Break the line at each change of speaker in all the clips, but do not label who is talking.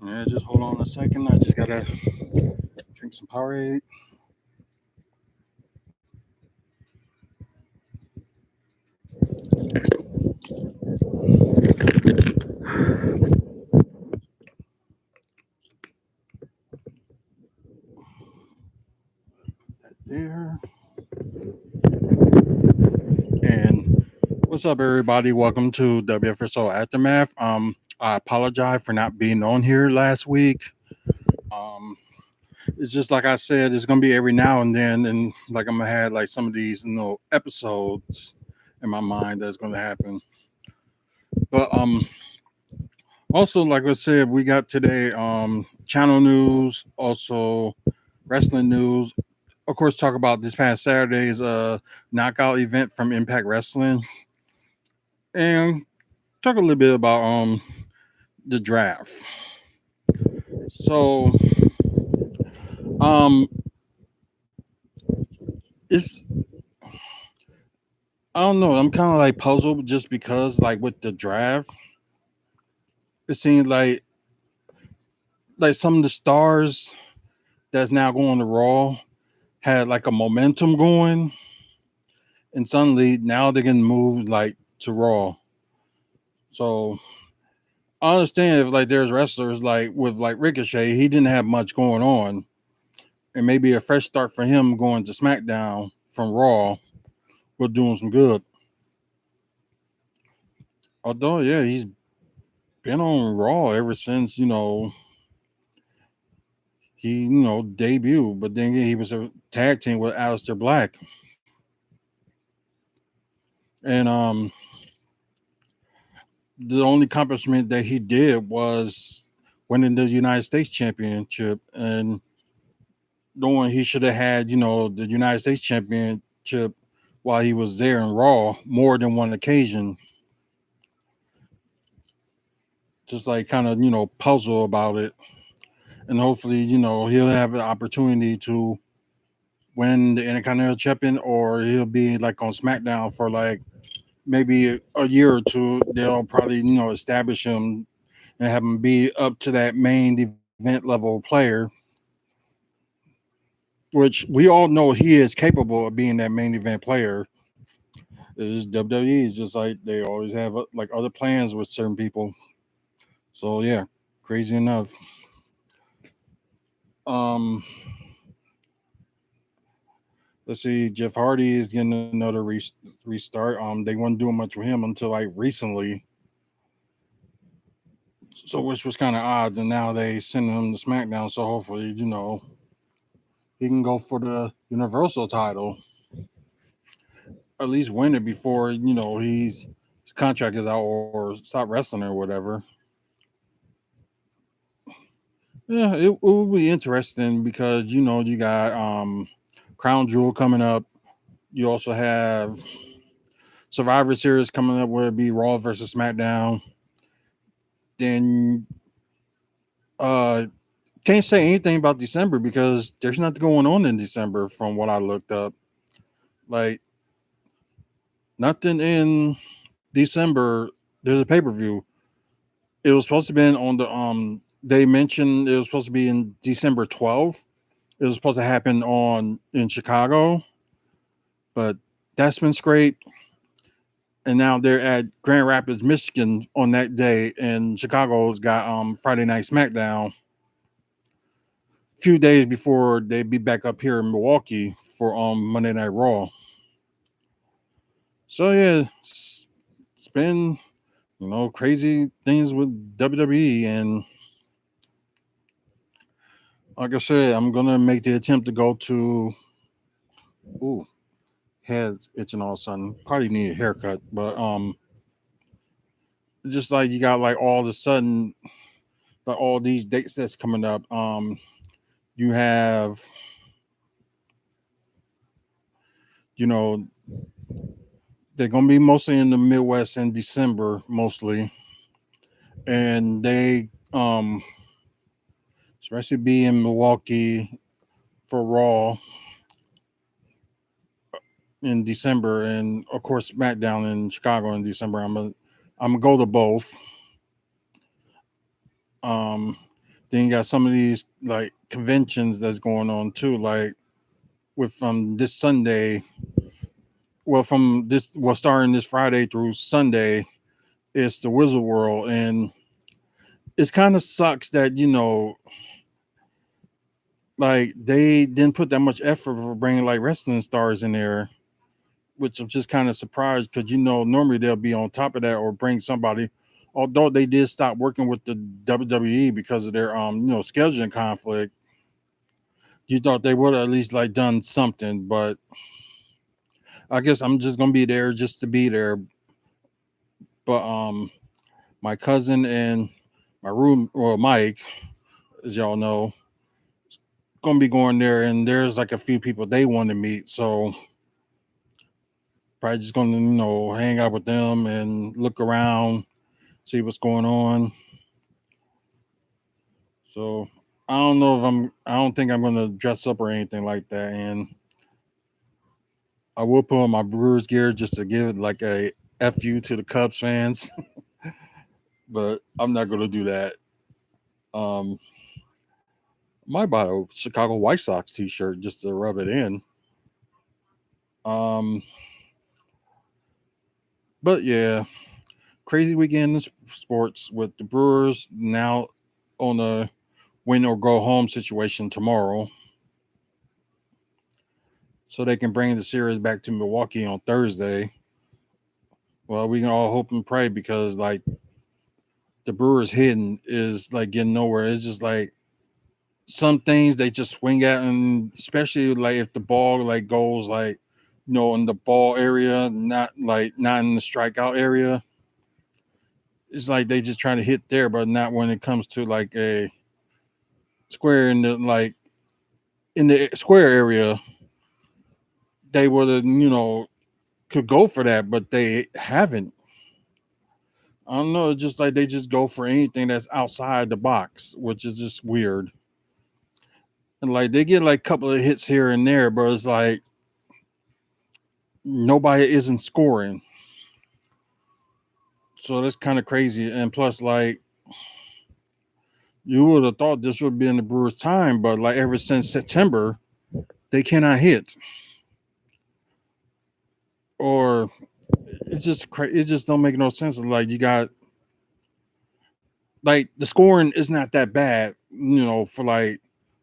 Yeah, just hold on a second. I just gotta drink some Powerade. There. And what's up, everybody? Welcome to WFSO Aftermath. I apologize for not being on here last week. Um, it's just like I said, it's gonna be every now and then, and like I'm gonna have like some of these episodes in my mind that's gonna happen. But also like I said, we got today channel news, also wrestling news. Of course, talk about this past Saturday's knockout event from Impact Wrestling, and talk a little bit about the draft. So um it's I don't know, I'm kind of like puzzled just because like with the draft, it seems like some of the stars that's now going to Raw had like a momentum going, and suddenly now they're getting moved like to Raw. So I understand if like there's wrestlers like with like Ricochet, he didn't have much going on, and maybe a fresh start for him going to SmackDown from Raw will do him some good. Although, yeah, he's been on Raw ever since he debuted, but then he was a tag team with Aleister Black, and the only accomplishment that he did was winning the United States Championship, and knowing he should have had the United States Championship while he was there in Raw more than one occasion. Just like kind of puzzle about it, and hopefully he'll have the opportunity to win the Intercontinental Champion, or he'll be like on SmackDown for like maybe a year or two. They'll probably establish him and have him be up to that main event level player, which we all know he is capable of being that main event player. Is WWE is just like they always have like other plans with certain people. So yeah, crazy enough. Um, let's see, Jeff Hardy is getting another restart. They weren't doing much with him until like recently, so which was kind of odd. And now they sending him to SmackDown, so hopefully he can go for the Universal title, at least win it before his contract is out or stop wrestling or whatever. Yeah, it will be interesting because you got Crown Jewel coming up. You also have Survivor Series coming up where it be Raw versus SmackDown. Then can't say anything about December because there's nothing going on in December from what I looked up. Like nothing in December. There's a pay per view. It was supposed to be on the They mentioned it was supposed to be in December 12th. It was supposed to happen on in Chicago, but that's been scraped. And now they're at Grand Rapids, Michigan on that day, and Chicago's got Friday Night SmackDown a few days before they be back up here in Milwaukee for Monday Night Raw. So yeah, it's been crazy things with WWE, and like I said, I'm gonna make the attempt to go to. Ooh, head's itching all of a sudden. Probably need a haircut, but just like you got like all of a sudden like all these dates that's coming up. You have you know they're gonna be mostly in the Midwest in December mostly, and they especially be in Milwaukee for Raw in December, and of course SmackDown in Chicago in December. I'm gonna go to both. Um, Then you got some of these like conventions that's going on too, like with this Sunday. Well, starting this Friday through Sunday, it's the Wizard World, and it's kind of sucks that like they didn't put that much effort for bringing like wrestling stars in there, which I'm just kind of surprised because normally they'll be on top of that or bring somebody. Although they did stop working with the WWE because of their scheduling conflict, you thought they would have at least like done something. But I guess I'm just gonna be there just to be there. But my cousin and my room or Mike, as y'all know, gonna be going there, and there's like a few people they want to meet, so probably just gonna hang out with them and look around, see what's going on. So I don't think I'm gonna dress up or anything like that, and I will put on my Brewers gear just to give it like a fu to the Cubs fans, but I'm not gonna do that. Um, might buy a Chicago White Sox T-shirt just to rub it in. Um, but yeah, crazy weekend in sports with the Brewers now on a win or go home situation tomorrow, so they can bring the series back to Milwaukee on Thursday. Well, we can all hope and pray because like the Brewers hitting is like getting nowhere. It's just like some things they just swing at, and especially like if the ball like goes like in the ball area, not in the strikeout area. It's like they just trying to hit there, but not when it comes to like a square in the like in the square area. They would have could go for that, but they haven't. I don't know. It's just like they just go for anything that's outside the box, which is just weird. And like they get like a couple of hits here and there, but it's like nobody isn't scoring. So that's kind of crazy. And plus, like you would have thought this would be in the Brewers' time, but like ever since September, they cannot hit. Or it's just it just don't make no sense. Like you got like the scoring is not that bad, for like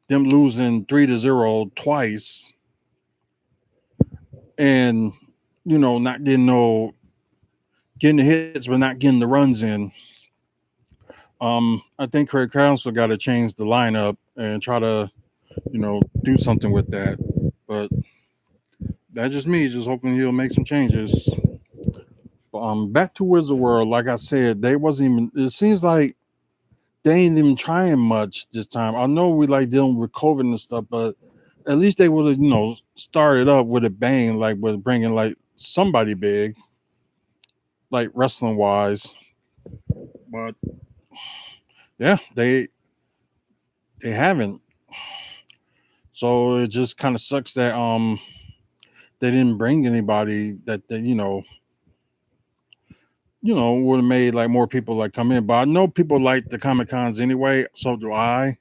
them losing 3-0 twice and not getting getting the hits but not getting the runs in. I think Craig Counsell got to change the lineup and try to do something with that. But that's just me, just hoping he'll make some changes. But, back to Wizard World, like I said, they wasn't even. It seems like they ain't even trying much this time. I know we like dealing with COVID and stuff, but at least they would have, started up with a bang, like with bringing like somebody big, like wrestling wise. But yeah, they haven't. So it just kind of sucks that they didn't bring anybody that they, would have made like more people like come in. But I know people like the Comic Cons anyway, so do I.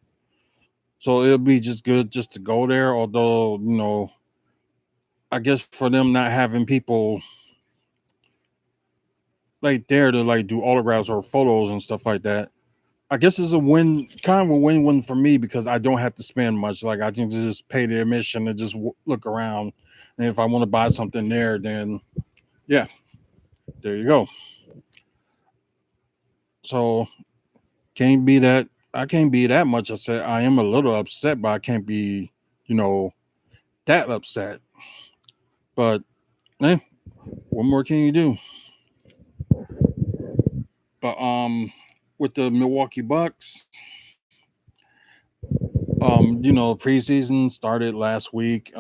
So it'll be just good just to go there. Although, I guess for them not having people like there to like do autographs or photos and stuff like that, I guess it's a win, kind of a win-win for me because I don't have to spend much. Like I can just pay the admission and just look around, and if I want to buy something there, then yeah, there you go. So can't be that. I can't be that much upset. I am a little upset, but I can't be, you know, that upset. But eh, what more can you do? But with the Milwaukee Bucks, preseason started last week.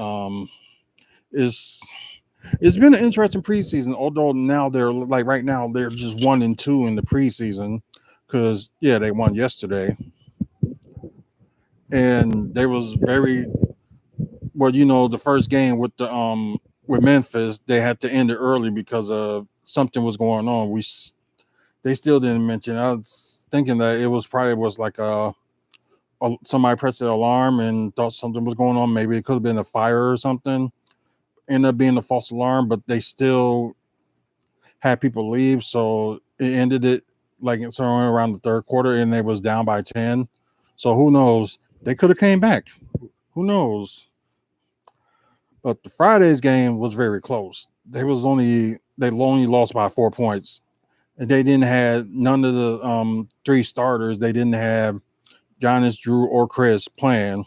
Is it's been an interesting preseason, although now they're like right now they're just 1-2 in the preseason because yeah, they won yesterday. And there was very well, the first game with Memphis, they had to end it early because of something was going on. They still didn't mention. I was thinking that it was probably was like a somebody pressed the alarm and thought something was going on. Maybe it could have been a fire or something. Ended up being a false alarm, but they still had people leave, so it ended it like somewhere around the third quarter, and they was down by 10. So who knows? They could have came back. Who knows? But the Friday's game was very close. They only lost by 4 points, and they didn't have none of the three starters. They didn't have Giannis, Drew, or Chris playing.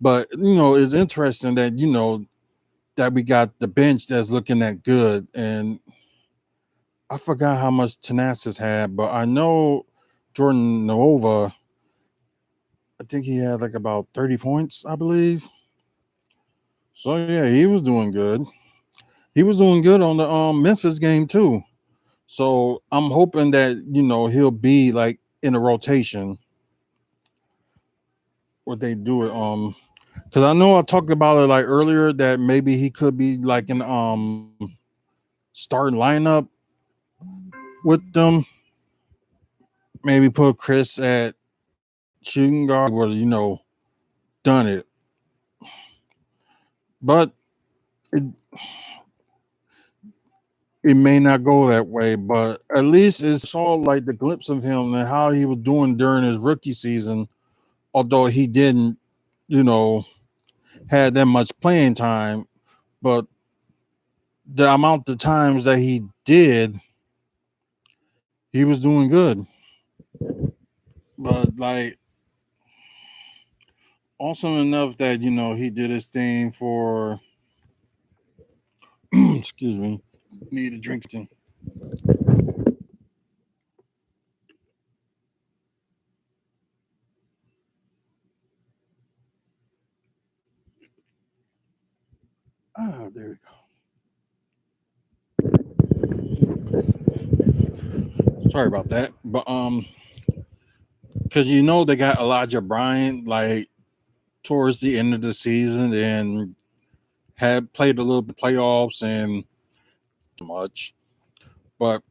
But it's interesting that that we got the bench that's looking that good, and I forgot how much Tenasis had, but I know Jordan Nova. I think he had like about 30 points, I believe. So yeah, he was doing good. He was doing good on the Memphis game too. So I'm hoping that he'll be like in a rotation what they do it because I know I talked about it like earlier that maybe he could be like an starting lineup with them. Maybe put Chris at shooting guard would done it. But it, it may not go that way, but at least it saw like the glimpse of him and how he was doing during his rookie season, although he didn't, you know, had that much playing time. But the amount of times that he did, he was doing good. But like awesome enough that, he did his thing for excuse me, need a drink thing. Ah, there we go. Sorry about that. But because they got Elijah Bryant like towards the end of the season and had played a little bit playoffs and much. But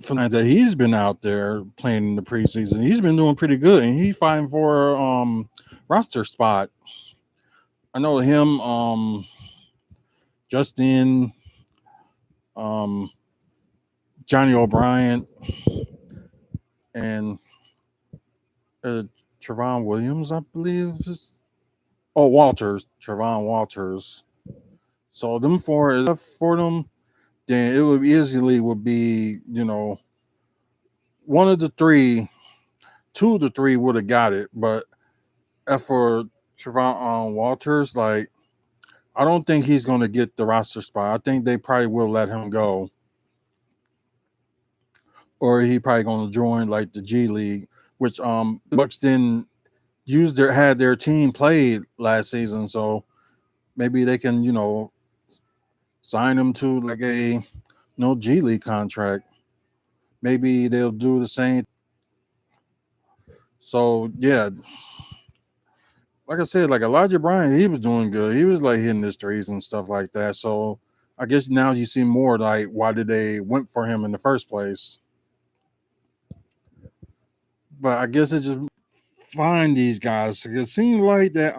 for that he's been out there playing in the preseason, he's been doing pretty good and he's fighting for roster spot. I know him, Justin, um, Johnny O'Brien, and uh, Trevon Williams, I believe. Walters, Trevon Walters. So them four is for them. Then it would easily would be one of the three, two of the three would have got it. But as for Trevon Walters, like I don't think he's going to get the roster spot. I think they probably will let him go, or he probably going to join like the G League, which Bucks didn't use had their team played last season, so maybe they can sign him to like a no G League contract. Maybe they'll do the same. So yeah, like I said, like Elijah Bryant, he was doing good. He was like hitting his threes and stuff like that. So I guess now you see more like why did they went for him in the first place. But I guess it's just find these guys. It seems like that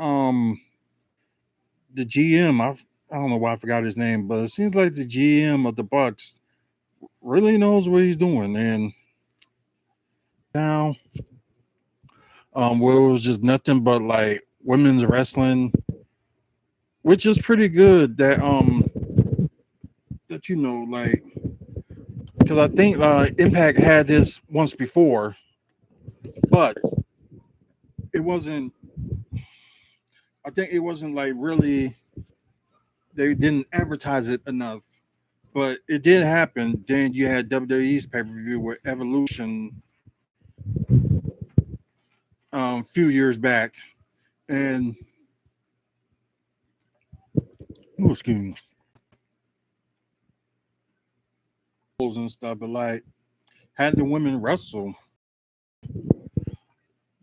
the GM, I don't know why I forgot his name, but it seems like the GM of the Bucks really knows what he's doing. And now where it was just nothing but like women's wrestling, which is pretty good that like because I think Impact had this once before, but it wasn't. I think it wasn't like really. They didn't advertise it enough, but it did happen. Then you had WWE's pay per view with Evolution a few years back, and excuse me, and stuff, but like had the women wrestle.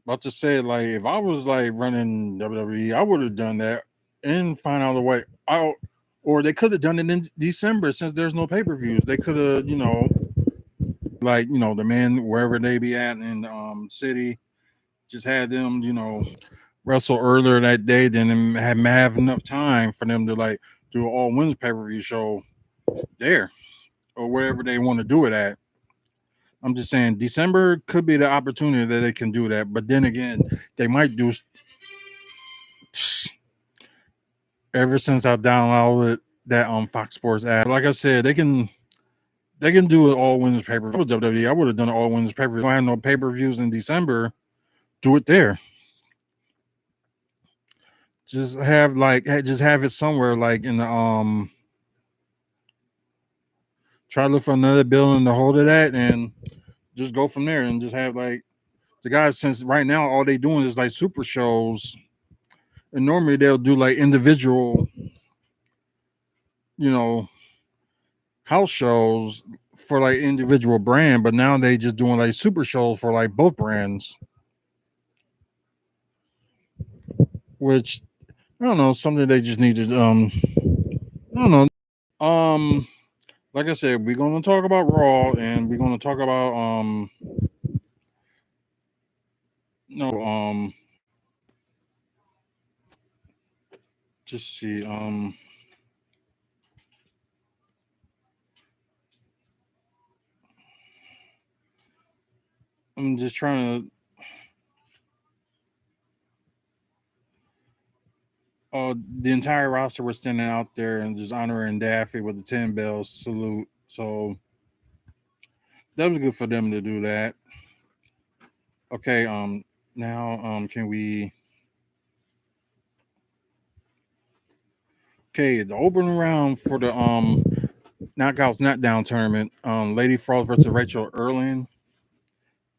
About to say, like, if I was like running WWE, I would have done that and find out a way out. Or they could have done it in December since there's no pay per views. They could have, like the men wherever they be at in city, just had them wrestle earlier that day, then have enough time for them to like do an all women's pay per view show there or wherever they want to do it at. I'm just saying December could be the opportunity that they can do that, but then again, they might do. Ever since I downloaded that Fox Sports app, like I said, they can do it all women's pay per view. I was WWE, I would have done it all women's pay per view. I had no pay per views in December. Do it there. Just have it somewhere like in the try to look for another building to hold it at and just go from there and just have like the guys, since right now all they doing is like super shows, and normally they'll do like individual you know house shows for like individual brand, but now they just doing like super shows for like both brands, which I don't know, something they just need to I don't know. Like I said, we're gonna talk about Raw and we're gonna talk about no just see I'm just trying to the entire roster was standing out there and just honoring Daffy with the 10 bells salute. So that was good for them to do that. Okay, now can we okay, the opening round for the knockouts not down tournament, Lady Frost versus Rachel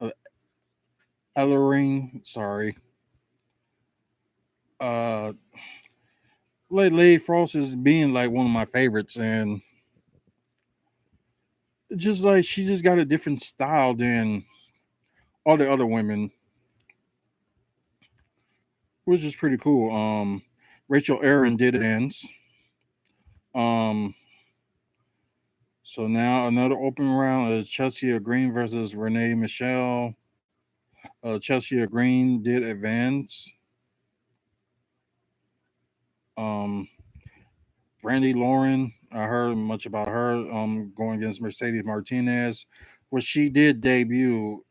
uh, Ellering, sorry. Uh Lady Frost is being like one of my favorites, and just like she just got a different style than all the other women, which is pretty cool. Rachel Aaron did ends. Um, so now another open round is Chelsea Green versus Renee Michelle. Chelsea Green did advance. Um, Brandy Lauren, I heard much about her. Going against Mercedes Martinez, which she did debut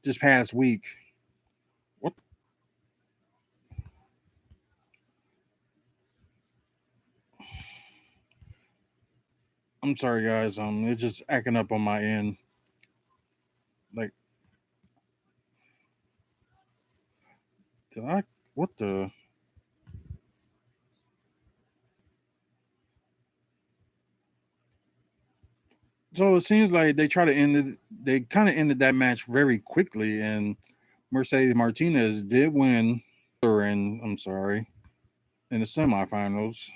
this past week. What? I'm sorry, guys. It's just acting up on my end. Like, did I? What the? So it seems like they try to end it. They kind of ended that match very quickly, and Mercedes Martinez did win. And I'm sorry, in the semifinals.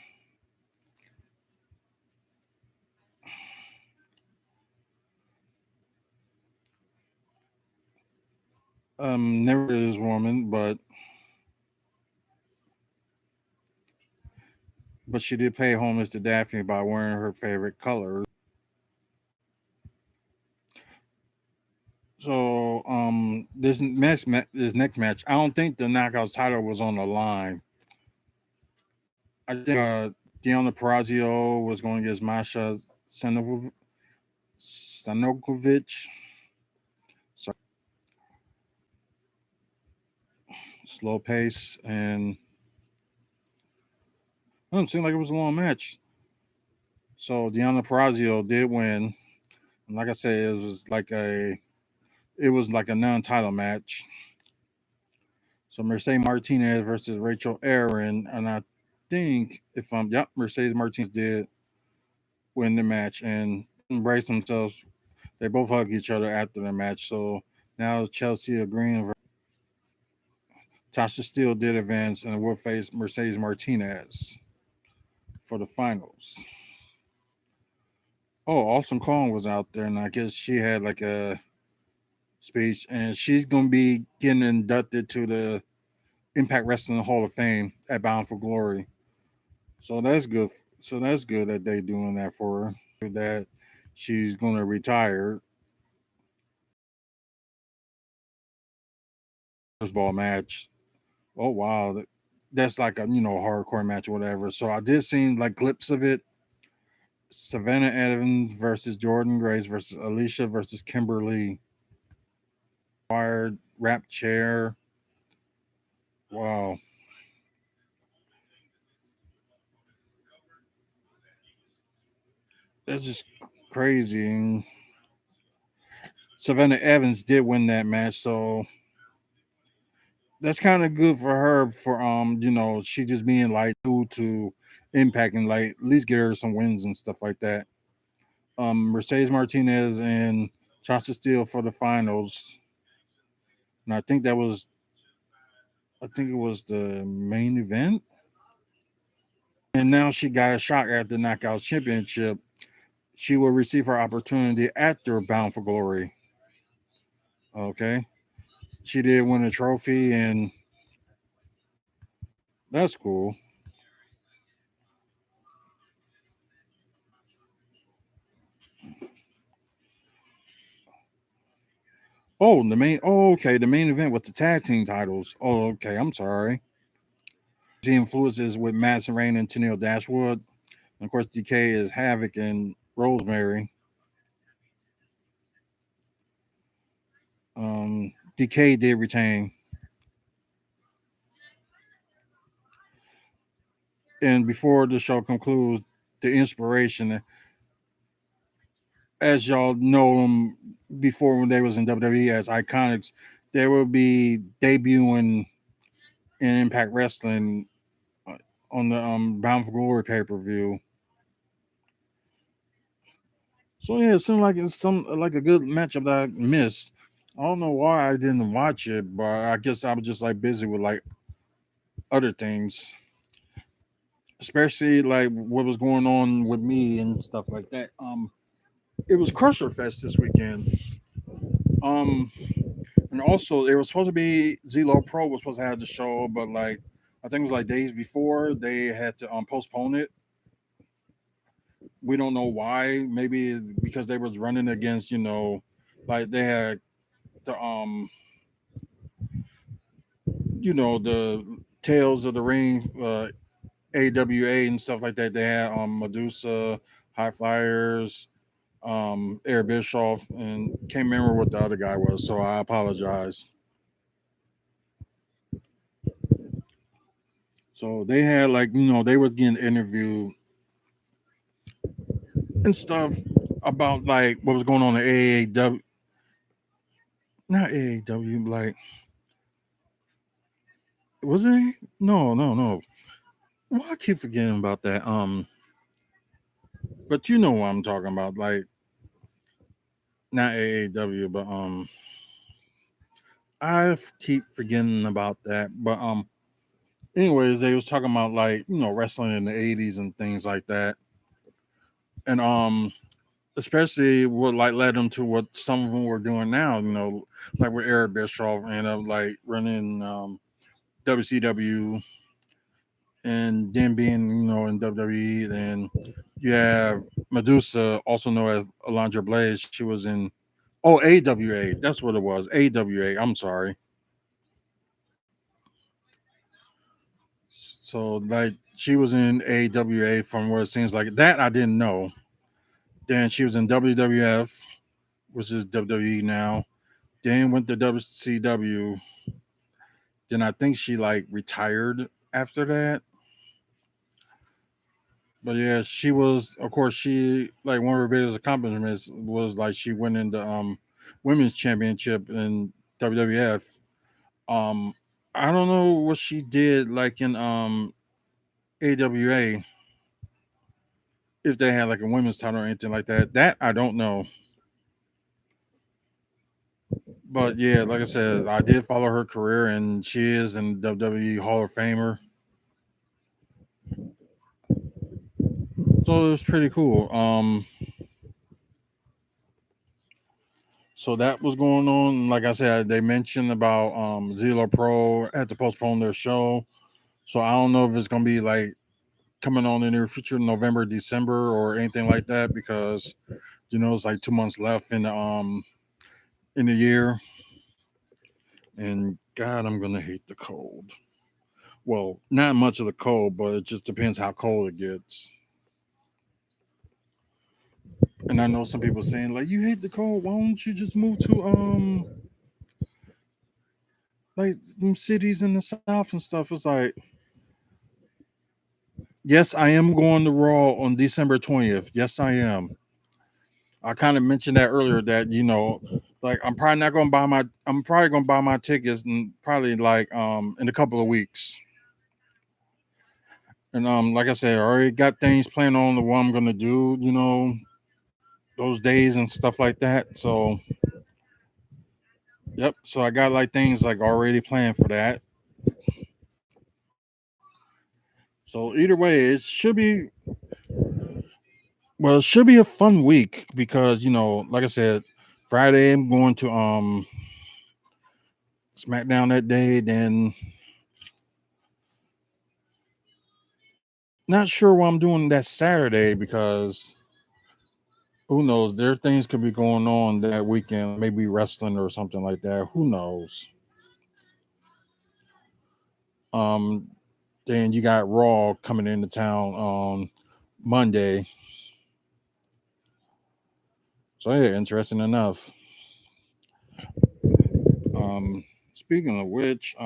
Never this woman, but she did pay homage to Daphne by wearing her favorite colors. So this next match, I don't think the Knockouts title was on the line. I think Deanna Perrazzo was going against Masha Stanokovic. So slow pace, and it didn't seem like it was a long match. So Deanna Perrazzo did win. And like I said, it was like a non-title match. So Mercedes Martinez versus Rachel Aaron, and I think if I'm yep, Mercedes Martinez did win the match and embrace themselves. They both hug each other after the match. So now Chelsea Green, Tasha Steele did advance and will face Mercedes Martinez for the finals. Oh, Awesome Kong was out there, and I guess she had like a speech, and she's gonna be getting inducted to the Impact Wrestling Hall of Fame at Bound for Glory. So that's good. So that's good that they doing that for her. That she's gonna retire. first ball match. Oh wow, that's like a hardcore match or whatever. So I did see like clips of it. Savannah Evans versus Jordan Grace versus Alicia versus Kimberly. Wired wrap chair. Wow, that's just crazy. And Savannah Evans did win that match, so that's kind of good for her. For she just being like due to impact and like at least get her some wins and stuff like that. Mercedes Martinez and Chasta Steele for the finals, and I think it was the main event. And now she got a shot at the Knockouts Championship. She will receive her opportunity after Bound for Glory. Okay, she did win a trophy, and that's cool. Oh, the main. Oh, okay, the main event with the tag team titles. Oh, okay. I'm sorry. The influences with Madison Rain and Tennille Dashwood. And of course, DK is Havoc and Rosemary. DK did retain. And before the show concludes, the inspiration, as y'all know them before when they was in WWE as Iconics, they will be debuting in Impact Wrestling on the Bound for Glory pay per view. So yeah, it seemed like it's some like a good matchup that I missed. I don't know why I didn't watch it, but I guess I was just like busy with like other things, especially like what was going on with me and stuff like that. It was Crusher Fest this weekend. Um, and also it was supposed to be Zelo Pro was supposed to have the show, but like I think it was like days before they had to postpone it. We don't know why. Maybe because they was running against like they had the the Tales of the Ring, AWA and stuff like that. They had Medusa, High Flyers, Eric Bischoff, and can't remember what the other guy was. So I apologize. So they had like they was getting interviewed and stuff about like what was going on in AAW, not AAW, like was it? No, no, no. Well, I keep forgetting about that. But you know what I'm talking about, like not AAW, but I keep forgetting about that. But anyways, they was talking about like wrestling in the '80s and things like that, and especially what like led them to what some of them were doing now. Like with Eric Bischoff and like running WCW and then being in WWE. And you have Medusa, also known as Alundra Blaze. She was in AWA. That's what it was. AWA. I'm sorry. So like she was in AWA from what it seems like. That I didn't know. Then she was in WWF, which is WWE now. Then went to WCW. Then I think she like retired after that. But yeah, she was of course she like one of her biggest accomplishments was like she went into women's championship in WWF. Um I don't know what she did like in AWA if they had like a women's title or anything like that. That I don't know. But yeah, like I said, I did follow her career and she is in WWE Hall of Famer. So it was pretty cool. So that was going on. Like I said, they mentioned about Zelo Pro had to postpone their show. So I don't know if it's gonna be like coming on in the near future, November, December, or anything like that, because it's like 2 months left in the year. And God, I'm gonna hate the cold. Well, not much of the cold, but it just depends how cold it gets. And I know some people saying like, "You hate the cold. Why don't you just move to like some cities in the south and stuff?" It's like, yes, I am going to Raw on December 20th. Yes, I am. I kind of mentioned that earlier that like I'm probably gonna buy my tickets and probably like in a couple of weeks. And like I said, I already got things planned on the what I'm gonna do, those days and stuff like that. So yep. So I got like things like already planned for that. So either way, it should be a fun week because like I said, Friday I'm going to SmackDown that day. Then not sure what I'm doing that Saturday because who knows? There things could be going on that weekend, maybe wrestling or something like that. Who knows? Um, then you got Raw coming into town on Monday. So yeah, interesting enough. Um, Speaking of which,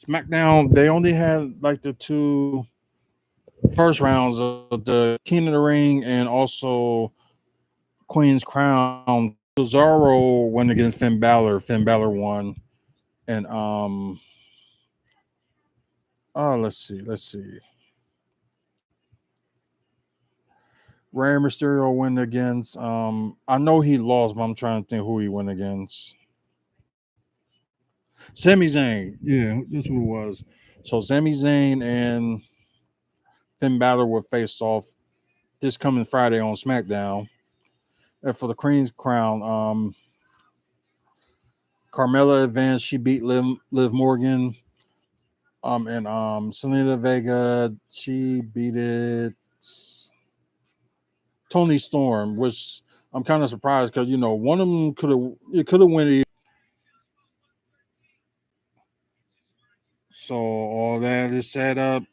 SmackDown they only had like the two first rounds of the King of the Ring and also Queen's Crown. Cesaro went against Finn Balor. Finn Balor won, and oh, let's see. Rey Mysterio went against. I know he lost, but I'm trying to think who he went against. Sami Zayn. Yeah, that's who it was. So Sami Zayn and Finn Balor were faced off this coming Friday on SmackDown. And for the Queen's Crown, Carmella advanced. She beat Liv Morgan. And Selena Vega, she beat it Tony Storm, which I'm kind of surprised because one of them could have won. So all that is set up.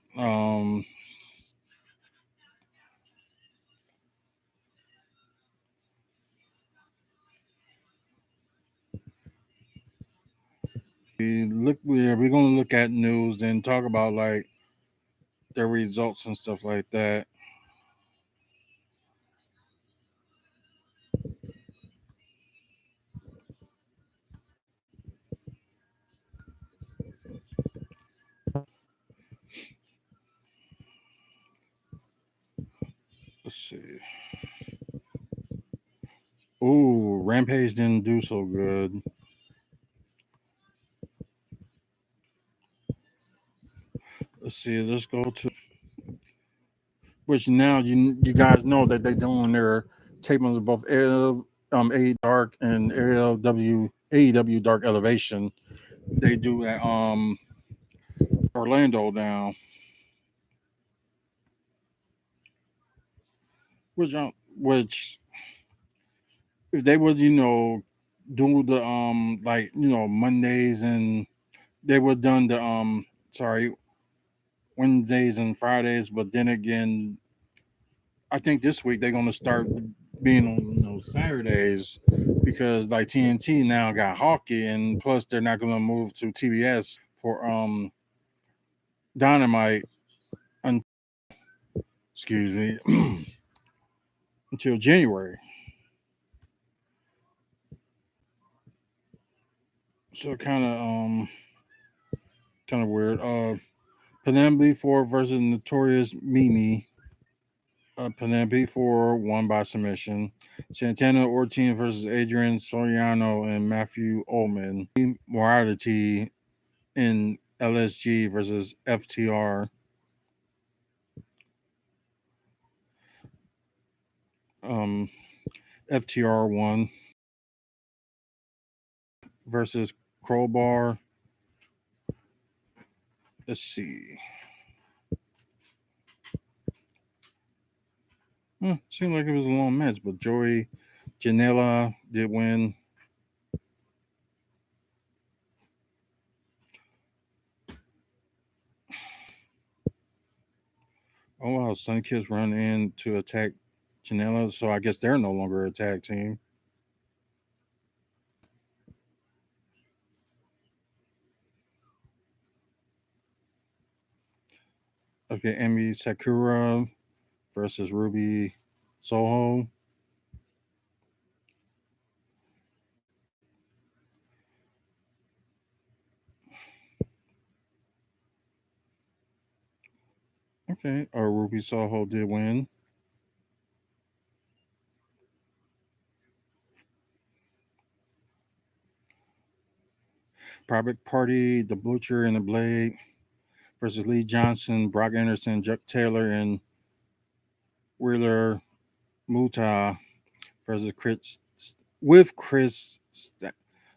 We're gonna look at news and talk about like their results and stuff like that. Let's see. Ooh, Rampage didn't do so good. Let's see. Let's go to which now you guys know that they're doing their tapings of both A Dark and AEW Dark Elevation. They do at Orlando now, which if they would do the like Mondays and they would done the sorry Wednesdays and Fridays, but then again, I think this week they're gonna start being on Saturdays because like TNT now got hockey, and plus they're not gonna move to TBS for Dynamite un- excuse me until January. So kind of weird. Penelope Ford versus Notorious Mimi. Penelope Ford won by submission. Santana Ortiz versus Adrian Soriano and Matthew Ullman. Morality in LSG versus FTR. Um, FTR won versus Crowbar. Let's see. Seemed like it was a long match, but Joey Janela did win. Oh wow, Sun Kids run in to attack Janela, so I guess they're no longer a tag team. Okay, Emi Sakura versus Ruby Soho. Okay, or Ruby Soho did win. Private Party, The Butcher and the Blade versus Lee Johnson, Brock Anderson, Chuck Taylor, and Wheeler Muta versus Chris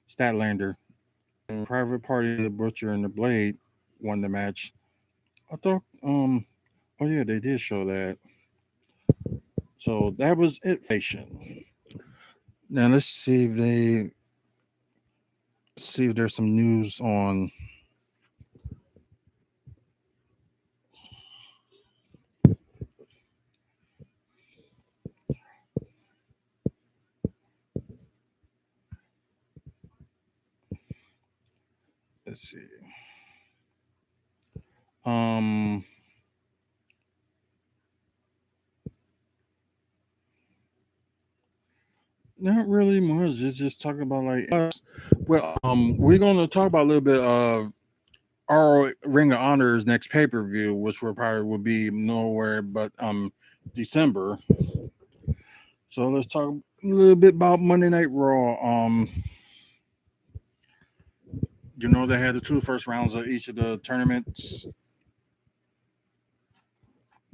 Statlander. And Private Party, The Butcher and the Blade won the match. I thought, oh yeah, they did show that. So that was it. Now let's see if there's some news on. Let's see. Um, Not really much. It's just talking about like well, we're gonna talk about a little bit of our Ring of Honor's next pay per view, which will probably will be nowhere but December. So let's talk a little bit about Monday Night Raw. They had the two first rounds of each of the tournaments.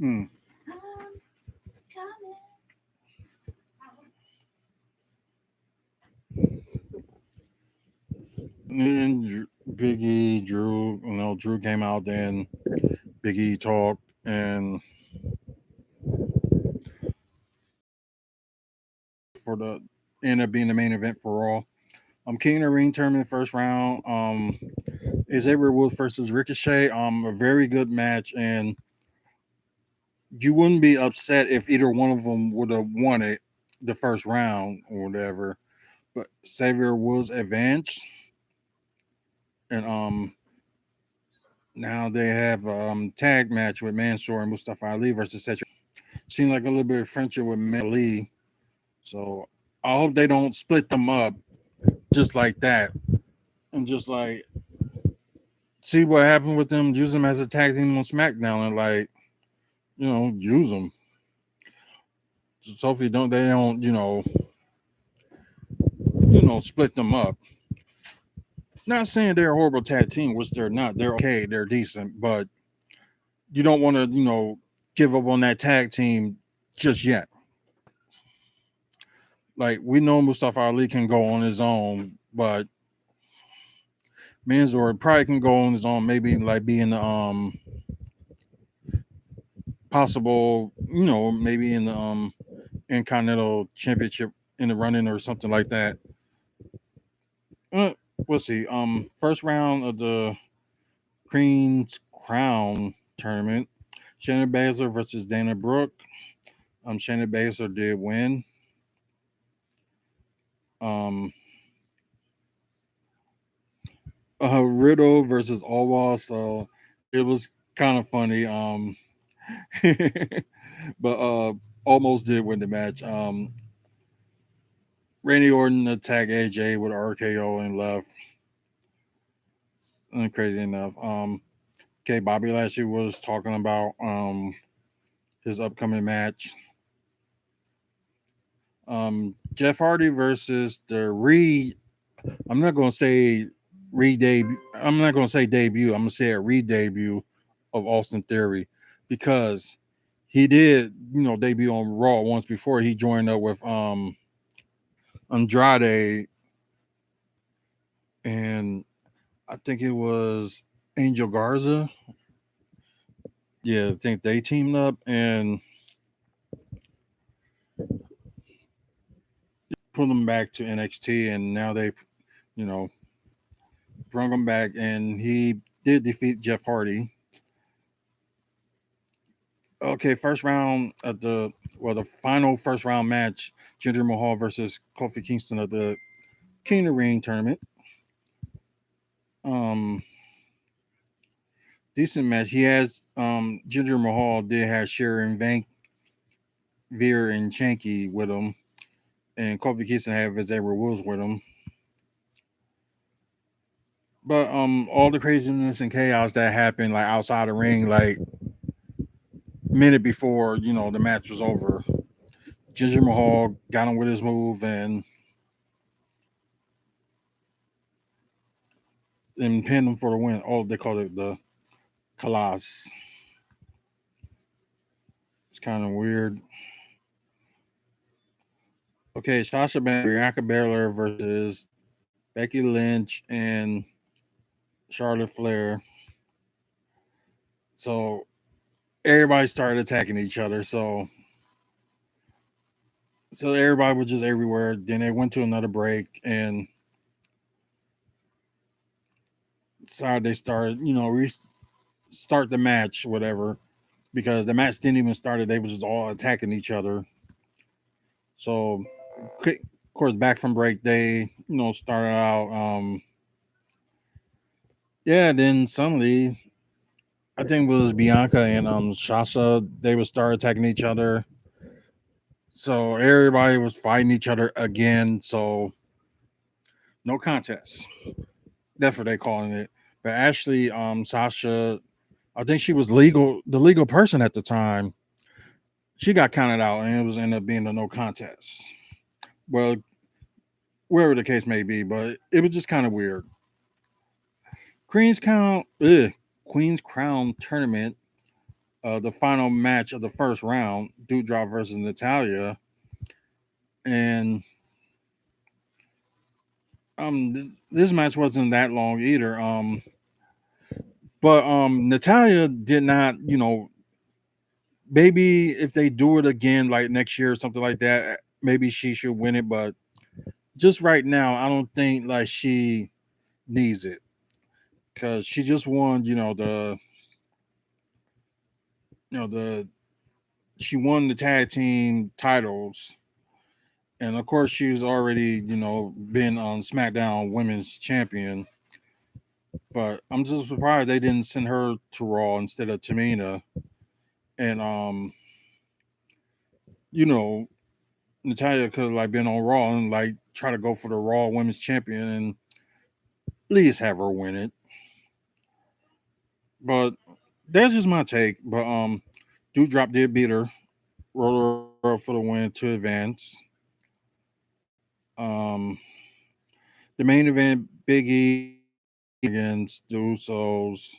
Hmm. And Biggie, Drew, Drew came out. Then Biggie talked, and for the end up being the main event for Raw. King of the Ring tournament first round. Xavier Woods versus Ricochet. A very good match, and you wouldn't be upset if either one of them would have won it the first round or whatever. But Xavier Woods advanced, and now they have tag match with Mansoor and Mustafa Ali versus Cedric. Seems like a little bit of friendship with Ali, so I hope they don't split them up just like that, and just like see what happened with them. Use them as a tag team on SmackDown, and like use them. So hopefully they don't split them up. Not saying they're a horrible tag team, which they're not. They're okay. They're decent, but you don't want to give up on that tag team just yet. Like we know Mustafa Ali can go on his own, but Mansoor probably can go on his own. Maybe like be in the possible, maybe in the Intercontinental Championship in the running or something like that. Uh, we'll see. First round of the Queen's Crown tournament. Shannon Baszler versus Dana Brooke. Shannon Baszler did win. Um, Riddle versus Alwa. So it was kind of funny. But almost did win the match. Randy Orton attacked AJ with RKO and left. Crazy enough. Okay, Bobby Lashley was talking about his upcoming match. Jeff Hardy versus the I'm not gonna say re-debut. I'm not gonna say debut. I'm gonna say a re-debut of Austin Theory because he did, debut on Raw once before. He joined up with Andrade, and I think it was Angel Garza. Yeah, I think they teamed up and put him back to NXT, and now they, you know, brought him back, and he did defeat Jeff Hardy. Okay, first round of the final first round match, Jinder Mahal versus Kofi Kingston of the King of the Ring tournament. Um, Decent match. He has Jinder Mahal did have Sharon Vank, Veer, and Chanky with him, and Kofi Kingston had his Edward Wills with him. But all the craziness and chaos that happened like outside the ring, like minute before the match was over, Jinder Mahal got him with his move and pinned him for the win. Oh, they called it the Colossus. It's kind of weird. Okay, Sasha Banks, Bianca Belair versus Becky Lynch and Charlotte Flair. So everybody started attacking each other. So everybody was just everywhere. Then they went to another break and decided they started, start the match, whatever, because the match didn't even start. They were just all attacking each other. So, of course, back from break, they started out. Yeah, then suddenly, I think it was Bianca and Sasha. They would start attacking each other. So everybody was fighting each other again. So no contest. That's what they calling it. But actually, Sasha, I think she was the legal person at the time. She got counted out, and it was ended up being a no contest. Well, wherever the case may be, but it was just kind of weird. Queen's Crown, Queen's Crown tournament, the final match of the first round, Doudrop versus Natalia, and this match wasn't that long either. But Natalia did not, maybe if they do it again like next year or something like that, maybe she should win it. But just right now, I don't think like she needs it because she just won, the she won the tag team titles, and of course she's already, been on SmackDown Women's Champion. But I'm just surprised they didn't send her to Raw instead of Tamina, and you know, Natalia could have like been on Raw and like try to go for the Raw Women's Champion and at least have her win it. But that's just my take. But Doudrop did beat her, rolled her up for the win to advance. Um, the main event, Biggie against the Usos,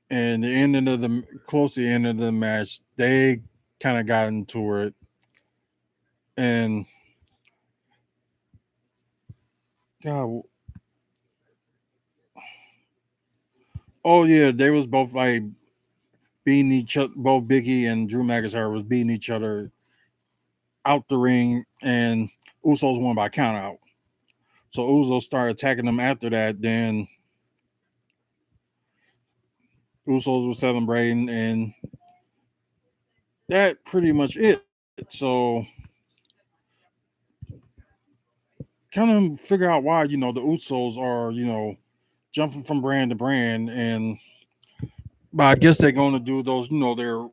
and the ending of the close to the end of the match, they kind of got into it, and God, oh yeah, they was both like beating each other. Both Biggie and Drew McIntyre was beating each other out the ring, and Usos won by count out. So Usos started attacking them after that. Then Usos were celebrating, and that pretty much it. So kind of figure out why the Usos are jumping from brand to brand, and but I guess they're going to do those their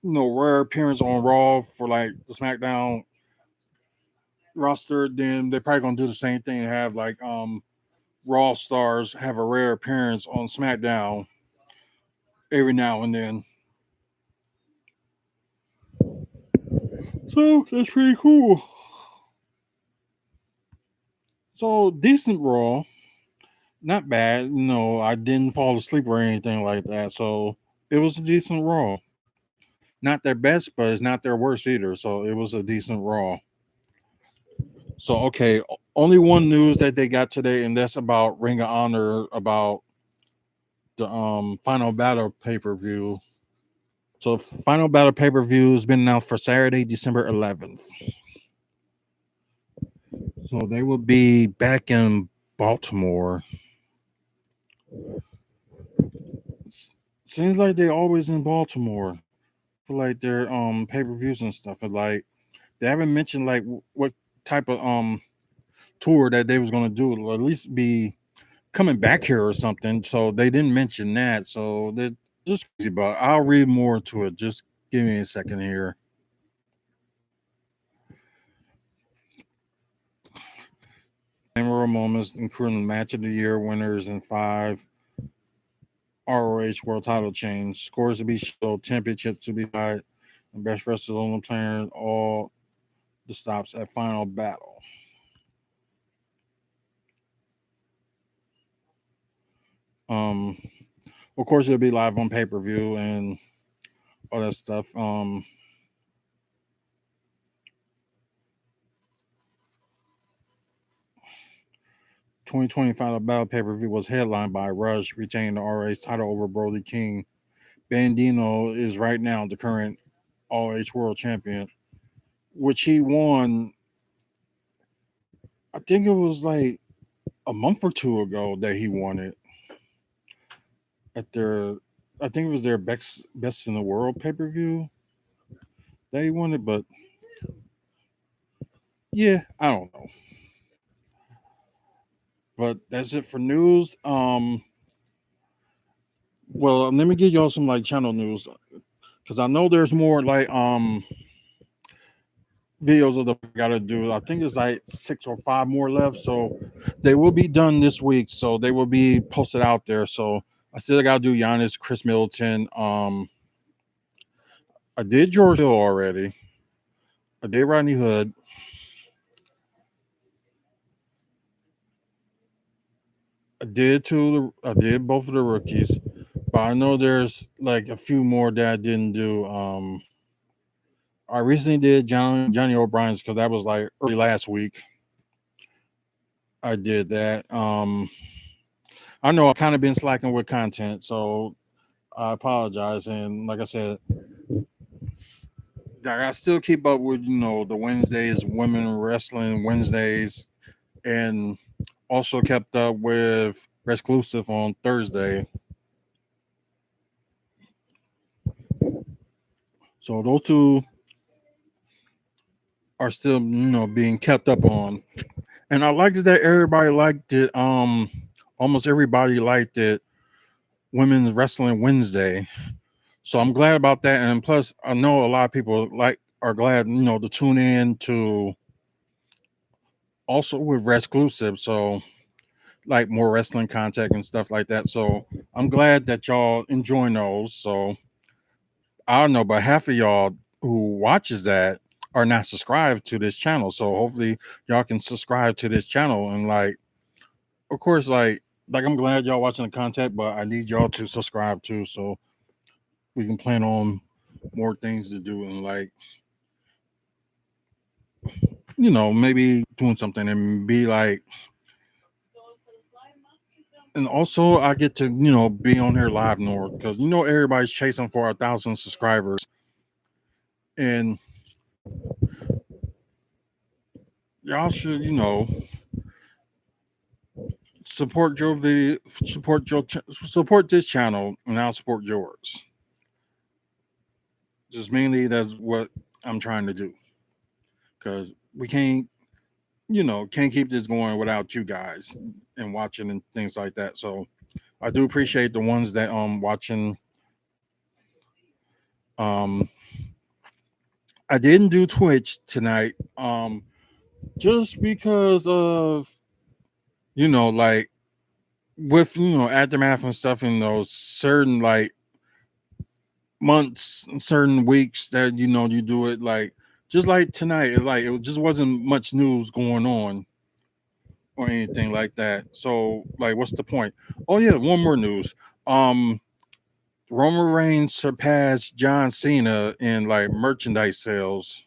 rare appearance on Raw for like the SmackDown roster. Then they're probably going to do the same thing and have like Raw stars have a rare appearance on SmackDown every now and then. So that's pretty cool. So decent Raw, not bad. I didn't fall asleep or anything like that. So it was a decent Raw. Not their best, but it's not their worst either. So it was a decent Raw. So okay, only one news that they got today, and that's about Ring of Honor, about the Final Battle pay per view. So Final Battle pay per view has been announced for Saturday, December 11th. So they will be back in Baltimore. seems like they always in Baltimore for like their pay-per-views and stuff. And like they haven't mentioned like what type of tour that they was gonna do, or at least be coming back here or something. So they didn't mention that. So they're just crazy, but I'll read more to it. Just give me a second here. Memorable moments, including match of the year winners and 5 ROH World Title change, scores to be showed, championship to be tied, and best wrestlers on the planet. All the stops at Final Battle. Um, of course, it'll be live on pay per view and all that stuff. 2020 Final Battle pay per view was headlined by Rush retaining the ROH title over Brody King. Bandino is right now the current ROH World Champion, which he won. I think it was like a month or two ago that he won it at their. I think it was their best in the world pay per view that he won it, but yeah, I don't know. But that's it for news. Well, let me give y'all some like channel news because I know there's more like videos of the gotta do. I think it's like 6 or 5 more left, so they will be done this week. So they will be posted out there. So I still gotta do Giannis, Chris Middleton. I did George Hill already. I did Rodney Hood. I did both of the rookies, but I know there's like a few more that I didn't do. I recently did Johnny O'Brien's because that was like early last week. I did that. I know I've kind of been slacking with content, so I apologize. And like I said, I still keep up with the Wednesdays, women wrestling Wednesdays, and also kept up with Exclusive on Thursday. So those two are still being kept up on, and I liked it that everybody liked it. Almost everybody liked it. Women's Wrestling Wednesday. So I'm glad about that, and plus I know a lot of people are glad to tune in to also with exclusive. So like more wrestling content and stuff like that. So I'm glad that y'all enjoying those. So I don't know, but half of y'all who watches that are not subscribed to this channel. So hopefully y'all can subscribe to this channel and like, of course, like I'm glad y'all watching the content, but I need y'all to subscribe too, so we can plan on more things to do and like maybe doing something and be like, and also I get to be on here live more because everybody's chasing for 1,000 subscribers, and y'all should support your video, support this channel, and I'll support yours. Just mainly that's what I'm trying to do because we can't keep this going without you guys and watching and things like that. So I do appreciate the ones that watching. Um I didn't do Twitch tonight just because of like with aftermath and stuff in those certain like months, certain weeks that you do it like just like tonight. It just wasn't much news going on or anything like that. So like, what's the point? Oh yeah, one more news. Um, Roman Reigns surpassed John Cena in like merchandise sales.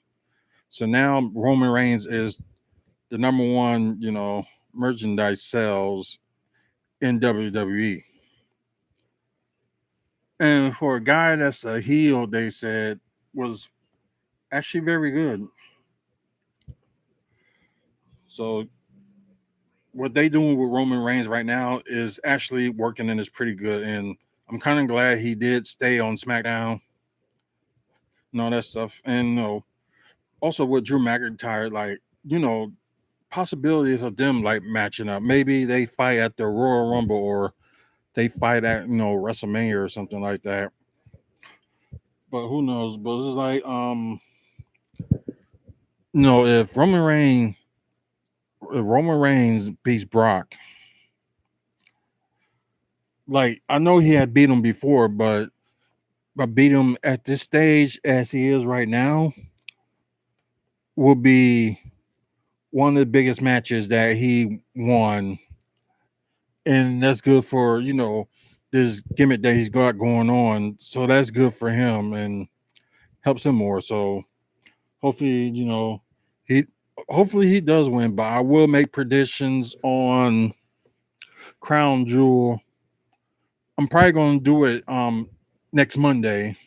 So now Roman Reigns is the number one, merchandise sales in WWE. And for a guy that's a heel, they said was actually very good. So what they doing with Roman Reigns right now is actually working and is pretty good. And I'm kind of glad he did stay on SmackDown and all that stuff. And also with Drew McIntyre, like possibilities of them like matching up. Maybe they fight at the Royal Rumble or they fight at WrestleMania or something like that. But who knows? But it's like if Roman Reigns beats Brock, like I know he had beat him before, but beat him at this stage as he is right now will be one of the biggest matches that he won, and that's good for this gimmick that he's got going on. So that's good for him and helps him more. So hopefully, he hopefully he does win. But I will make predictions on Crown Jewel. I'm probably gonna do it next Monday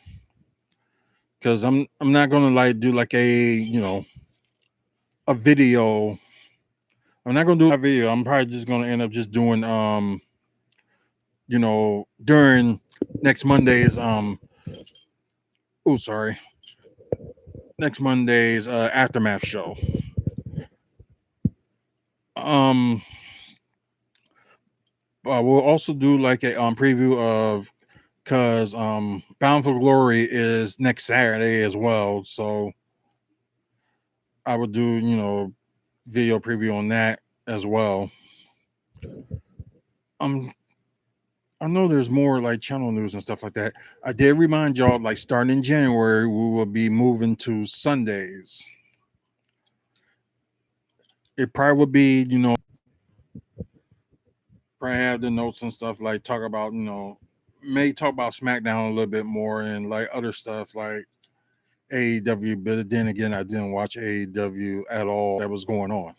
because I'm not gonna like do like a video. I'm not gonna do a video. I'm probably just gonna end up just doing during next Monday's oh sorry next Monday's aftermath show. Um we'll also do like a preview of because Bound for Glory is next Saturday as well. So I would do, video preview on that as well. Um I know there's more like channel news and stuff like that. I did remind y'all like starting in January we will be moving to Sundays. It probably would be, probably have the notes and stuff like talk about, may talk about SmackDown a little bit more and like other stuff like AEW, but then again I didn't watch AEW at all that was going on.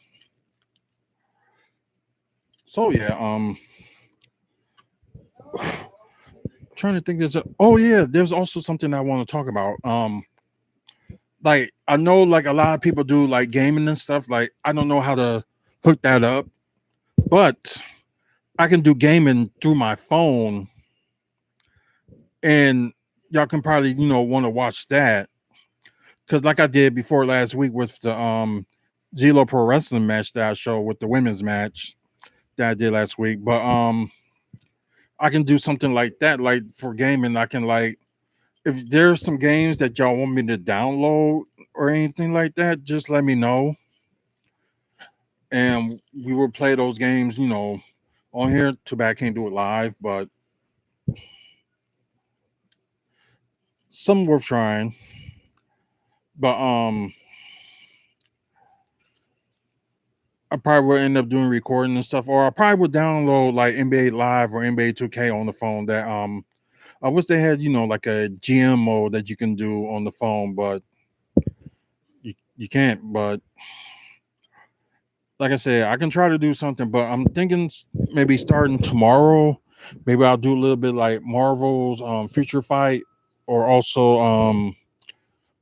So yeah, trying to think oh yeah, there's also something I want to talk about. Like I know like a lot of people do like gaming and stuff. Like I don't know how to hook that up, but I can do gaming through my phone and y'all can probably, want to watch that. Cause like I did before last week with the Zelo Pro Wrestling match that I showed with the women's match that I did last week. But I can do something like that, like for gaming, I can like if there's some games that y'all want me to download or anything like that, just let me know. And we will play those games, on here. Too bad I can't do it live, but some worth trying. But I probably will end up doing recording and stuff, or I probably would download like NBA Live or NBA 2K on the phone. That I wish they had, like a GM mode that you can do on the phone, but you can't. But like I said, I can try to do something, but I'm thinking maybe starting tomorrow, maybe I'll do a little bit like Marvel's Future Fight or also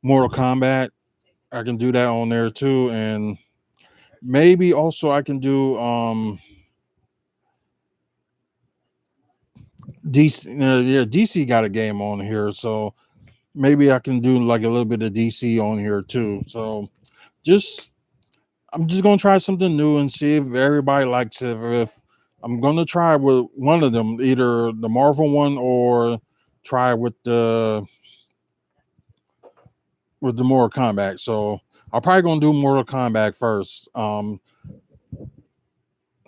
Mortal Kombat. I can do that on there too, and maybe also I can do DC. Yeah, DC got a game on here, so maybe I can do like a little bit of DC on here too. So just I'm just gonna try something new and see if everybody likes it. If I'm gonna try with one of them, either the Marvel one or try with the Mortal Kombat. So I'm probably gonna do Mortal Kombat first.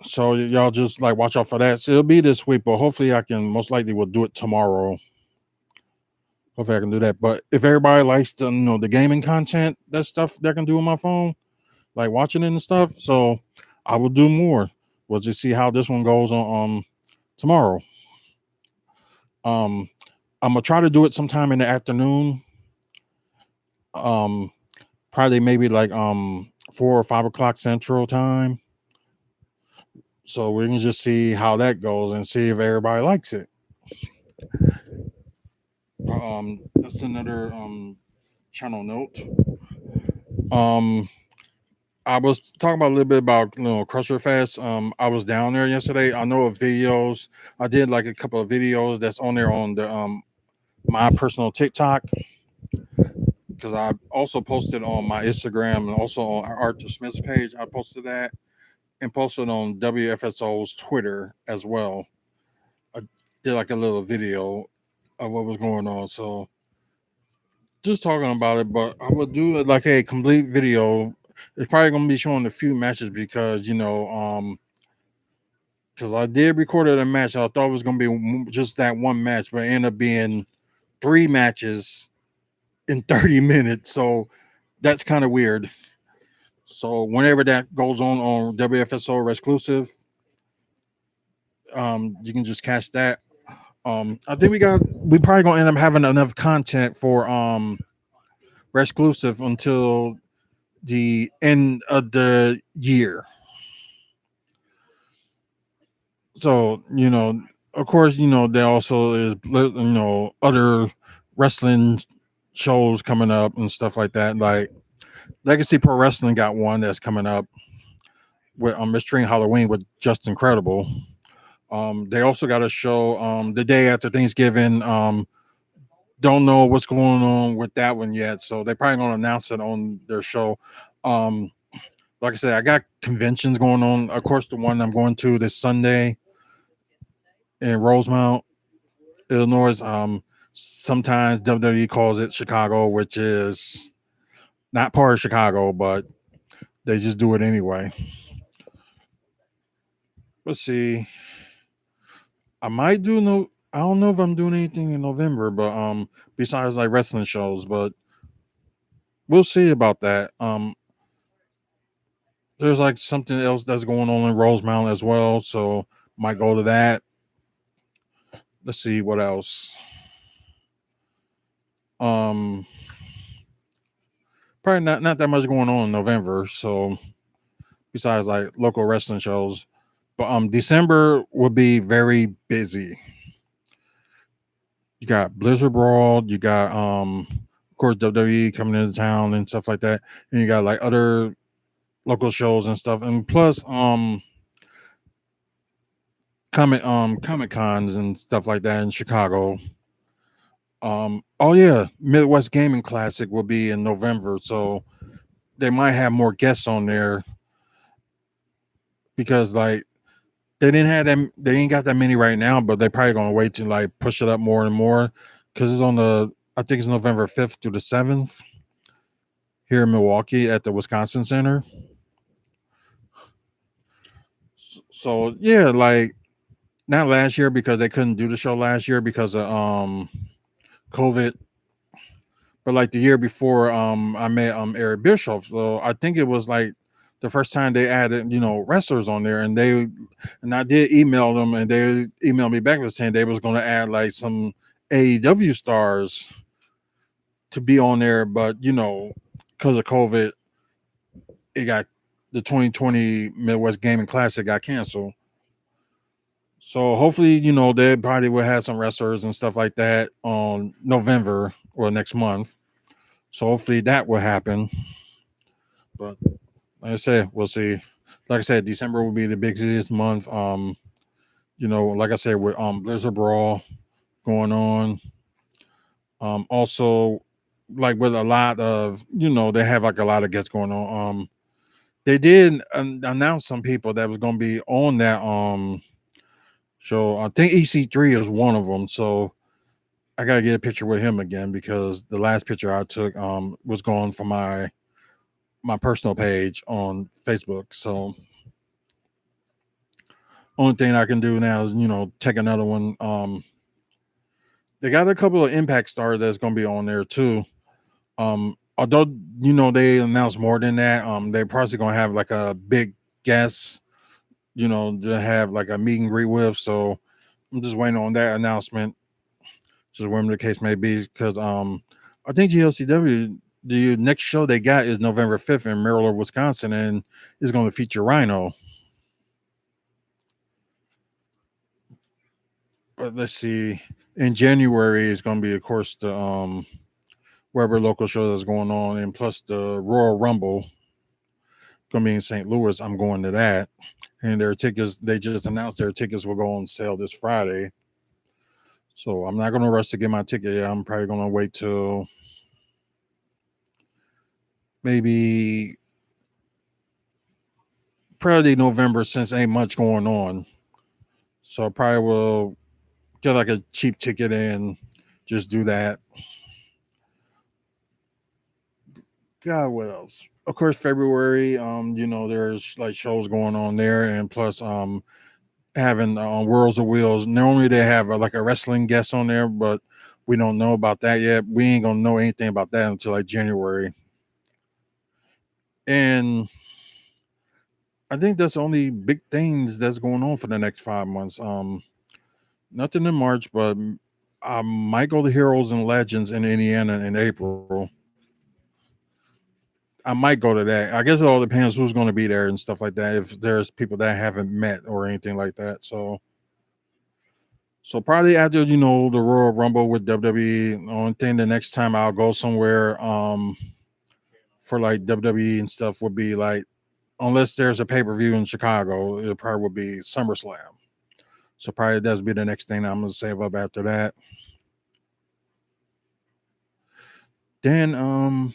So y'all just like watch out for that. So it'll be this week, but hopefully I can most likely will do it tomorrow. Hopefully I can do that. But if everybody likes the gaming content, that stuff that I can do on my phone, like watching it and stuff. So I will do more. We'll just see how this one goes on tomorrow. Um I'm gonna try to do it sometime in the afternoon. Um Probably maybe like 4 or 5 o'clock central time. So we can just see how that goes and see if everybody likes it. That's another channel note. Um I was talking about a little bit about Crusher Fest. I was down there yesterday. I know of videos. I did like a couple of videos that's on there on the my personal TikTok because I also posted on my Instagram and also on Arthur Smith's page. I posted that and posted on WFSO's Twitter as well. I did like a little video of what was going on. So just talking about it, but I would do it like a complete video. It's probably gonna be showing a few matches because because I did record a match. I thought it was gonna be just that one match, but it ended up being three matches in 30 minutes. So that's kind of weird. So whenever that goes on WFSO exclusive, you can just catch that. I think we probably gonna end up having enough content for exclusive until the end of the year. So of course, there also is other wrestling shows coming up and stuff like that. Like Legacy Pro Wrestling got one that's coming up with Mystery Halloween with Just Incredible. They also got a show the day after Thanksgiving. Don't know what's going on with that one yet, so they probably gonna announce it on their show. Um, like I said, I got conventions going on. Of course, the one I'm going to this Sunday in Rosemount, Illinois. Sometimes WWE calls it Chicago, which is not part of Chicago, but they just do it anyway. Let's see. I might do no. I don't know if I'm doing anything in November, but besides like wrestling shows, but we'll see about that. There's like something else that's going on in Rosemount as well, so might go to that. Let's see what else. Um, Probably not that much going on in November. So besides like local wrestling shows, but December will be very busy. You got Blizzard Brawl, you got of course WWE coming into town and stuff like that, and you got like other local shows and stuff, and plus Comic Cons and stuff like that in Chicago. Oh yeah, Midwest Gaming Classic will be in November, so they might have more guests on there because like they didn't have them, they ain't got that many right now, but they probably gonna wait to like push it up more and more because it's on the I think it's November 5th through the 7th here in Milwaukee at the Wisconsin Center. So yeah, like not last year because they couldn't do the show last year because of COVID. But like the year before, I met Eric Bischoff. So I think it was like the first time they added, wrestlers on there, and I did email them, and they emailed me back with saying they was going to add like some AEW stars to be on there, but because of COVID, it got the 2020 Midwest Gaming Classic got canceled. So hopefully, they probably will have some wrestlers and stuff like that on November or next month. So hopefully that will happen. But like I said, we'll see. Like I said, December will be the biggest month. Like I said, with Blizzard Brawl going on. Also like with a lot of, they have like a lot of guests going on. They did announce some people that was gonna be on that show. I think EC3 is one of them. So I gotta get a picture with him again because the last picture I took was going for my personal page on Facebook. So only thing I can do now is take another one. They got a couple of Impact stars that's gonna be on there too. Although they announced more than that, they're probably gonna have like a big guest, to have like a meet and greet with. So I'm just waiting on that announcement. Just whatever the case may be, because I think GLCW the next show they got is November 5th in Maryland, Wisconsin, and it's going to feature Rhino. But let's see, in January is going to be, of course, the whatever local show that's going on, and plus the Royal Rumble gonna be in St. Louis, I'm going to that. And their tickets, they just announced their tickets will go on sale this Friday. So I'm not gonna rush to get my ticket. Yeah, I'm probably gonna wait till maybe probably November since ain't much going on. So I probably will get like a cheap ticket and just do that. God, what else? Of course, February. There's like shows going on there, and plus, having Worlds of Wheels. Normally they have like a wrestling guest on there, but we don't know about that yet. We ain't gonna know anything about that until like January. And I think that's the only big things that's going on for the next 5 months. Nothing in March, but I might go to Heroes and Legends in Indiana in April. I might go to that. I guess it all depends who's going to be there and stuff like that. If there's people that I haven't met or anything like that, so probably after the Royal Rumble with WWE, the only thing the next time I'll go somewhere for like WWE and stuff would be like, unless there's a pay per view in Chicago, it probably would be SummerSlam. So probably that's be the next thing I'm gonna save up after that. Then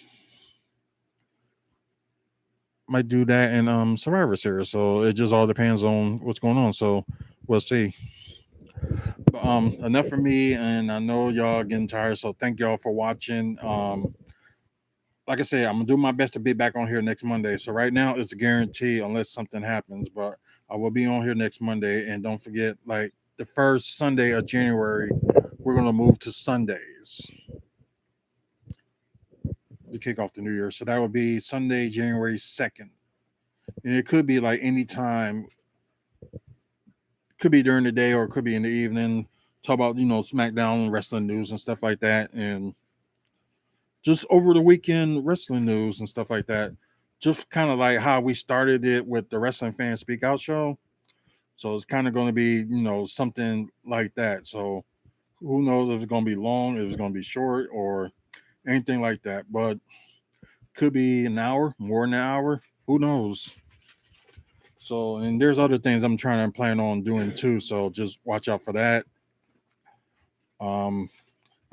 might do that in Survivor Series. So it just all depends on what's going on. So we'll see. But enough for me, and I know y'all getting tired. So thank y'all for watching. Like I said, I'm gonna do my best to be back on here next Monday. So right now it's a guarantee unless something happens, but I will be on here next Monday. And don't forget, like the first Sunday of January, we're gonna move to Sundays to kick off the new year. So that would be Sunday, January 2nd. And it could be like any time, could be during the day or it could be in the evening. Talk about, SmackDown wrestling news and stuff like that. And just over the weekend wrestling news and stuff like that. Just kind of like how we started it with the Wrestling Fan Speak Out show. So it's kind of going to be, something like that. So who knows if it's going to be long, if it's going to be short, or anything like that. But could be an hour, more than an hour. Who knows? So, and there's other things I'm trying to plan on doing too. So just watch out for that. Um,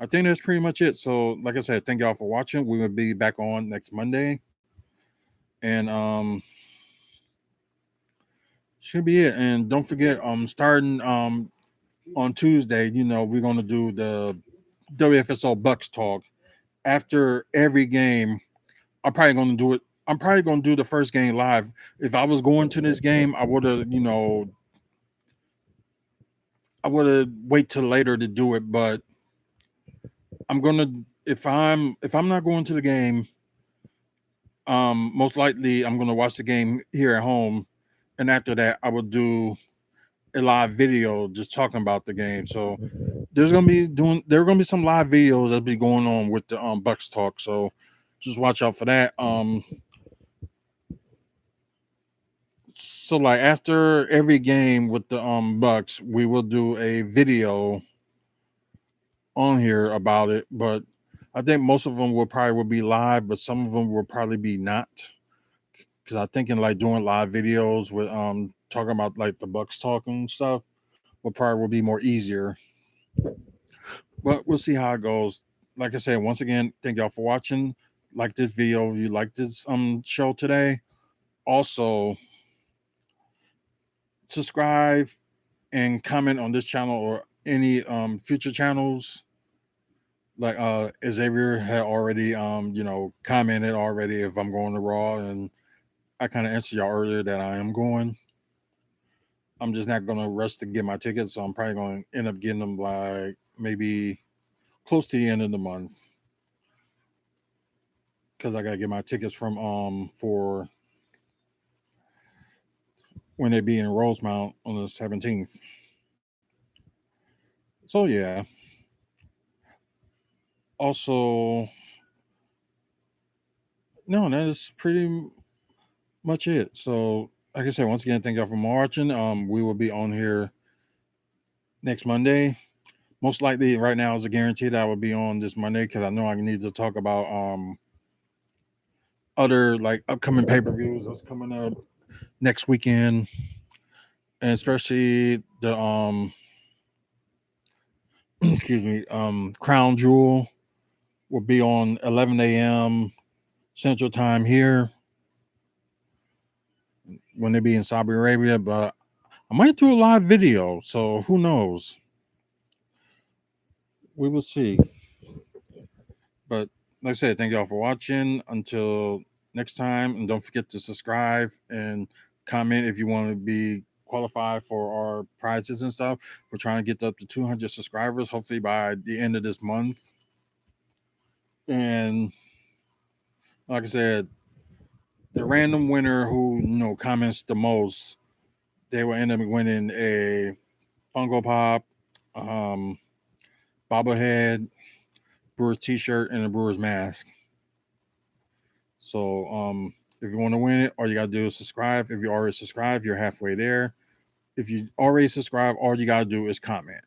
I think that's pretty much it. So, like I said, thank y'all for watching. We will be back on next Monday. And should be it. And don't forget, starting on Tuesday, we're gonna do the WFSO Bucks talk after every game. I'm probably gonna do it. I'm probably gonna do the first game live. If I was going to this game, I would have, I would have wait till later to do it. But I'm gonna if I'm not going to the game, most likely I'm gonna watch the game here at home, and after that, I will do a live video just talking about the game. So there are gonna be some live videos that'll be going on with the Bucks talk. So just watch out for that. So like after every game with the Bucks, we will do a video on here about it. But I think most of them will be live, but some of them will probably be not. Because I'm thinking like doing live videos with talking about like the Bucks talking stuff will be more easier. But we'll see how it goes. Like I said, once again, thank y'all for watching. Like this video if you like this show today. Also, subscribe and comment on this channel or any future channels. Like Xavier had already commented already if I'm going to Raw, and I kind of answered y'all earlier that I am going. I'm just not gonna rush to get my tickets, so I'm probably gonna end up getting them like maybe close to the end of the month because I gotta get my tickets from for when they be in Rosemount on the 17th. So yeah. Also, no, that is pretty much it. So, like I said, once again, thank y'all for watching. We will be on here next Monday. Most likely, right now is a guarantee that I will be on this Monday because I know I need to talk about other like upcoming pay-per-views that's coming up next weekend, and especially the excuse me, Crown Jewel will be on 11 a.m. Central Time here when they be in Saudi Arabia, but I might do a live video, so who knows? We will see. But like I said, thank y'all for watching. Until next time, and don't forget to subscribe and comment if you want to be qualified for our prizes and stuff. We're trying to get up to 200 subscribers, hopefully by the end of this month. And like I said, the random winner who comments the most, they will end up winning a Funko Pop, um, bobblehead, Brewers T-shirt, and a Brewers mask. So if you want to win it, all you gotta do is subscribe. If you already subscribed, you're halfway there. If you already subscribe, all you gotta do is comment.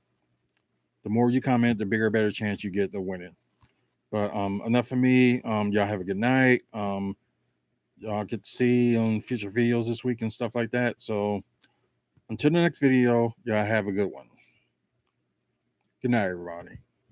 The more you comment, the bigger, better chance you get to winning. But enough for me. Y'all have a good night. Y'all get to see on future videos this week and stuff like that. So until the next video, y'all have a good one. Good night, everybody.